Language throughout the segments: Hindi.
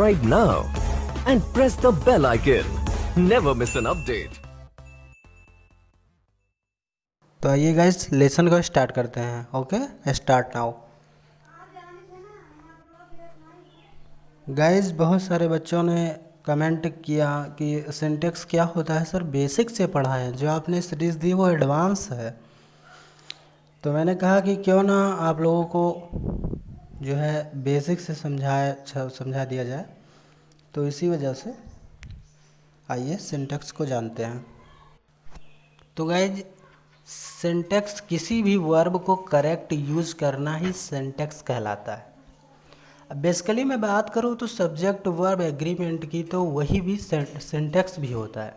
subscribe now and press the bell icon. Never miss an update. तो आइए गाइस लेसन को स्टार्ट करते हैं। Okay, start now. गाइस बहुत सारे बच्चों ने कमेंट किया कि सिंटेक्स क्या होता है सर, बेसिक से पढ़ा है, जो आपने सीरीज़ दी वो एडवांस है। तो मैंने कहा कि क्यों ना आप लोगों को जो है बेसिक से समझा दिया जाए। तो इसी वजह से आइए सिंटेक्स को जानते हैं। तो गाइज सिंटेक्स किसी भी वर्ब को करेक्ट यूज करना ही सिंटेक्स कहलाता है। अब बेसिकली मैं बात करूँ तो सब्जेक्ट वर्ब एग्रीमेंट की, तो वही भी सिंटेक्स भी होता है।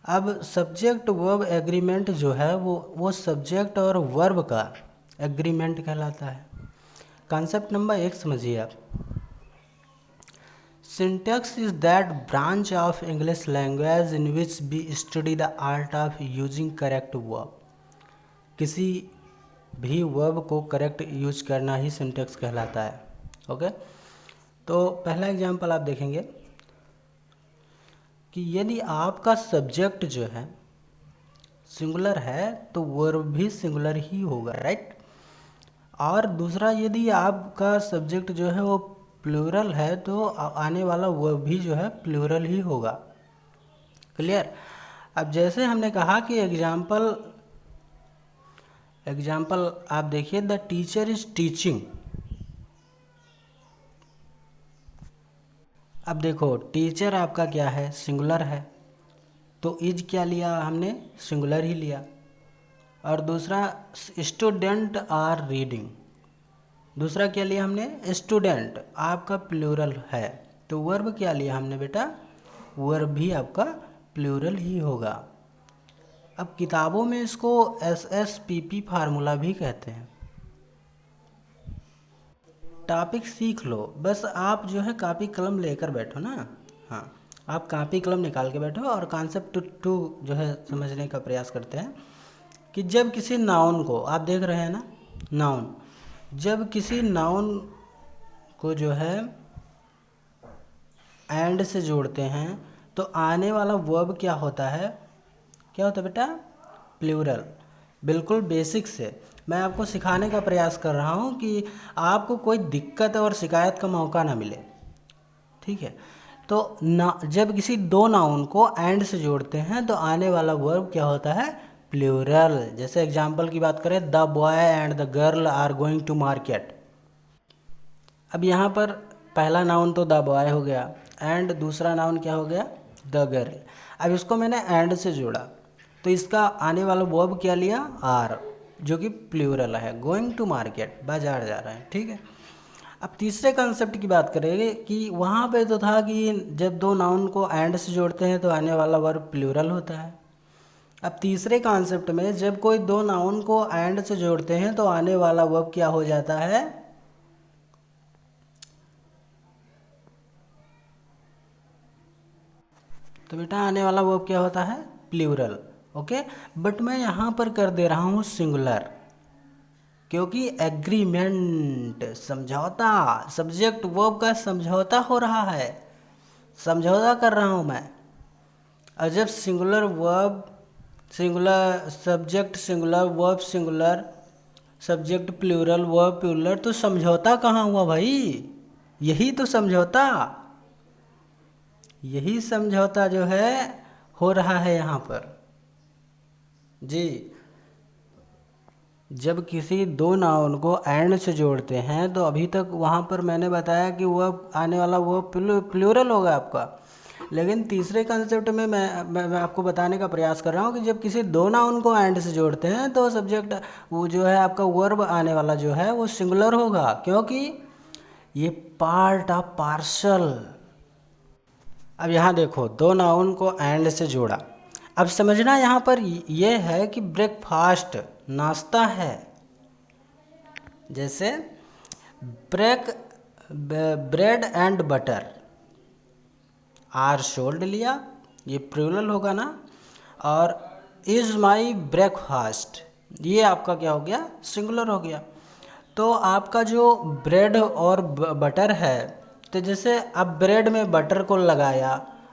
अब सब्जेक्ट वर्ब एग्रीमेंट जो है वो सब्जेक्ट और वर्ब का एग्रीमेंट कहलाता है। कॉन्सेप्ट नंबर 1 समझिए आप। Syntax is that branch of English language in which we study the art of using correct verb. किसी भी वर्ब को करेक्ट यूज करना ही सिंटेक्स कहलाता है। ओके, तो पहला एग्जांपल आप देखेंगे कि यदि आपका सब्जेक्ट जो है सिंगुलर है तो वर्ब भी सिंगुलर ही होगा, राइट। और दूसरा, यदि आपका सब्जेक्ट जो है वो प्लूरल है तो आने वाला वर्ब भी जो है प्लूरल ही होगा। क्लियर। अब जैसे हमने कहा कि एग्जाम्पल आप देखिए, द टीचर इज टीचिंग। अब देखो टीचर आपका क्या है, सिंगुलर है, तो इज क्या लिया हमने, सिंगुलर ही लिया। और दूसरा, स्टूडेंट आर रीडिंग, दूसरा क्या लिया हमने, स्टूडेंट, आपका प्लूरल है, तो वर्ब क्या लिया हमने बेटा, वर्ब भी आपका प्लूरल ही होगा। अब किताबों में इसको SSPP फार्मूला भी कहते हैं। टॉपिक सीख लो, बस आप जो है कापी कलम लेकर बैठो ना। हाँ, आप कापी कलम निकाल के बैठो और कॉन्सेप्ट 2 जो है समझने का प्रयास करते हैं कि जब किसी नाउन को, आप देख रहे हैं ना, नाउन, जब किसी नाउन को जो है एंड से जोड़ते हैं तो आने वाला वर्ब क्या होता है, क्या होता है बेटा, प्लूरल। बिल्कुल बेसिक से मैं आपको सिखाने का प्रयास कर रहा हूँ कि आपको कोई दिक्कत और शिकायत का मौका ना मिले, ठीक है। तो ना, जब किसी दो नाउन को एंड से जोड़ते हैं तो आने वाला वर्ब क्या होता है, प्लूरल। जैसे एग्जाम्पल की बात करें, the boy and the girl are going to market. अब यहाँ पर पहला नाउन तो द बॉय हो गया एंड दूसरा नाउन क्या हो गया, द गर्ल। अब इसको मैंने एंड से जोड़ा तो इसका आने वाला वर्ब क्या लिया, आर, जो कि प्लूरल है, गोइंग टू मार्केट, बाजार जा रहे हैं, ठीक है। अब तीसरे कंसेप्ट की बात करेंगे कि वहाँ पे तो था कि जब दो नाउन को एंड से जोड़ते हैं तो आने वाला वर्ब प्लूरल होता है। अब तीसरे कॉन्सेप्ट में जब कोई दो नाउन को एंड से जोड़ते हैं तो आने वाला वर्ब क्या हो जाता है, तो बेटा आने वाला वर्ब क्या होता है, प्लूरल। ओके, बट मैं यहाँ पर कर दे रहा हूँ सिंगुलर, क्योंकि एग्रीमेंट, समझौता, सब्जेक्ट वर्ब का समझौता हो रहा है, समझौता कर रहा हूँ मैं। और जब singular verb singular, subject singular, verb singular, subject plural, verb plural, तो समझौता कहाँ हुआ भाई, यही तो समझौता, यही समझौता जो है हो रहा है यहाँ पर जी। जब किसी दो नाउन को एंड से जोड़ते हैं तो अभी तक वहाँ पर मैंने बताया कि वह आने वाला वो प्लूरल होगा आपका, लेकिन तीसरे कंसेप्ट में मैं आपको बताने का प्रयास कर रहा हूँ कि जब किसी दो नाउन को एंड से जोड़ते हैं तो सब्जेक्ट वो जो है आपका वर्ब आने वाला जो है वो सिंगुलर होगा, क्योंकि ये पार्ट ऑफ पार्सल। अब यहाँ देखो, दो नाउन को एंड से जोड़ा, अब समझना यहाँ पर ये है कि ब्रेकफास्ट नाश्ता है, जैसे bread and butter, are sold लिया, ये प्लूरल होगा ना, और इज़ माई ब्रेकफास्ट, ये आपका क्या हो गया, सिंगुलर हो गया। तो आपका जो ब्रेड और बटर है तो जैसे अब ब्रेड में बटर को लगाया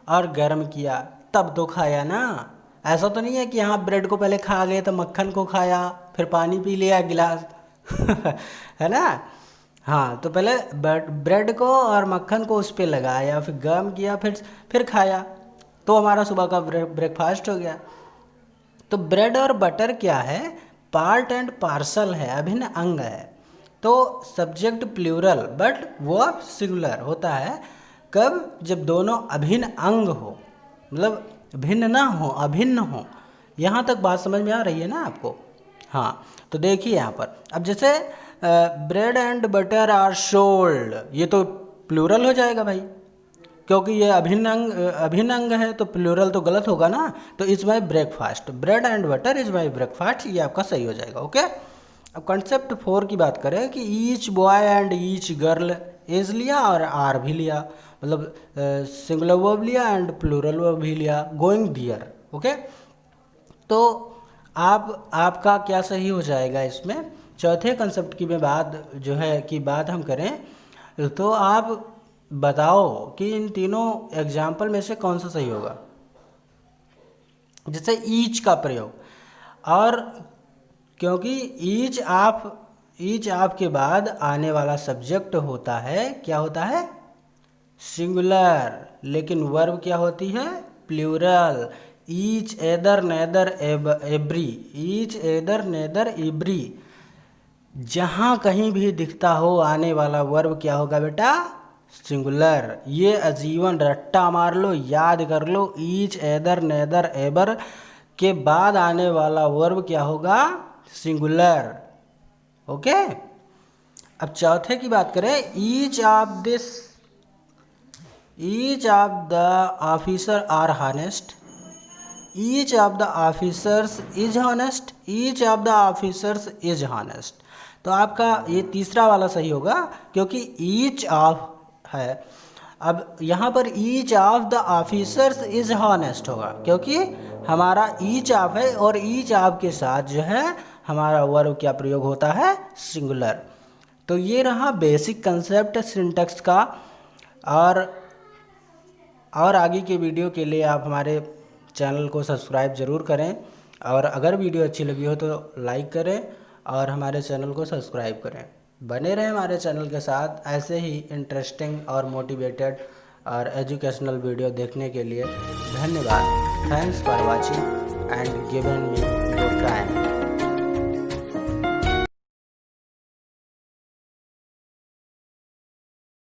और गर्म किया तब तो खाया ना। ऐसा तो नहीं है कि हाँ ब्रेड को पहले खा गए तो मक्खन को खाया फिर पानी पी लिया गिलास है ना। हाँ तो पहले ब्रेड को और मक्खन को उस पर लगाया फिर गर्म किया फिर खाया, तो हमारा सुबह का ब्रेकफास्ट हो गया। तो ब्रेड और बटर क्या है, पार्ट एंड पार्सल है, अभिन्न अंग है। तो subject plural but verb singular होता है कब, जब दोनों अभिन्न अंग हो, मतलब भिन्न ना हो अभिन्न हो। यहाँ तक बात समझ में आ रही है ना आपको। हाँ तो देखिए यहाँ पर अब जैसे bread and butter are sold, ये तो प्लूरल हो जाएगा भाई, क्योंकि ये अभिन्न अंग है तो प्लूरल तो गलत होगा ना। तो is my breakfast, bread and butter is my breakfast, ये आपका सही हो जाएगा। ओके अब कॉन्सेप्ट 4 की बात करें कि each boy and each girl is लिया और आर भी लिया, मतलब सिंगुलर वर्ब लिया एंड प्लूरल वर्ब भी लिया, गोइंग दियर। ओके तो आपका क्या सही हो जाएगा इसमें। चौथे कंसेप्ट की बात हम करें तो आप बताओ कि इन तीनों एग्जाम्पल में से कौन सा सही होगा। जैसे ईच का प्रयोग, और क्योंकि ईच आप के बाद आने वाला सब्जेक्ट होता है, क्या होता है, सिंगुलर, लेकिन वर्ब क्या होती है, plural. Each either neither every, each either neither every, जहाँ कहीं भी दिखता हो आने वाला वर्ब क्या होगा बेटा, सिंगुलर। ये आजीवन रट्टा मार लो, याद कर लो, ईच एदर नेदर एवर के बाद आने वाला वर्ब क्या होगा, सिंगुलर। ओके अब चौथे की बात करें, each of the officer are honest, each of the officers is honest, each of the officers is honest. तो आपका ये तीसरा वाला सही होगा क्योंकि ईच ऑफ है। अब यहाँ पर each of the officers is honest होगा क्योंकि हमारा ईच ऑफ है और ईच ऑफ के साथ जो है हमारा वर्ब क्या प्रयोग होता है, सिंगुलर। तो ये रहा बेसिक कंसेप्ट सिंटैक्स का। और आगे के वीडियो के लिए आप हमारे चैनल को सब्सक्राइब ज़रूर करें, और अगर वीडियो अच्छी लगी हो तो लाइक करें और हमारे चैनल को सब्सक्राइब करें। बने रहें हमारे चैनल के साथ ऐसे ही इंटरेस्टिंग और मोटिवेटेड और एजुकेशनल वीडियो देखने के लिए। धन्यवाद। Thanks for watching and given me your time.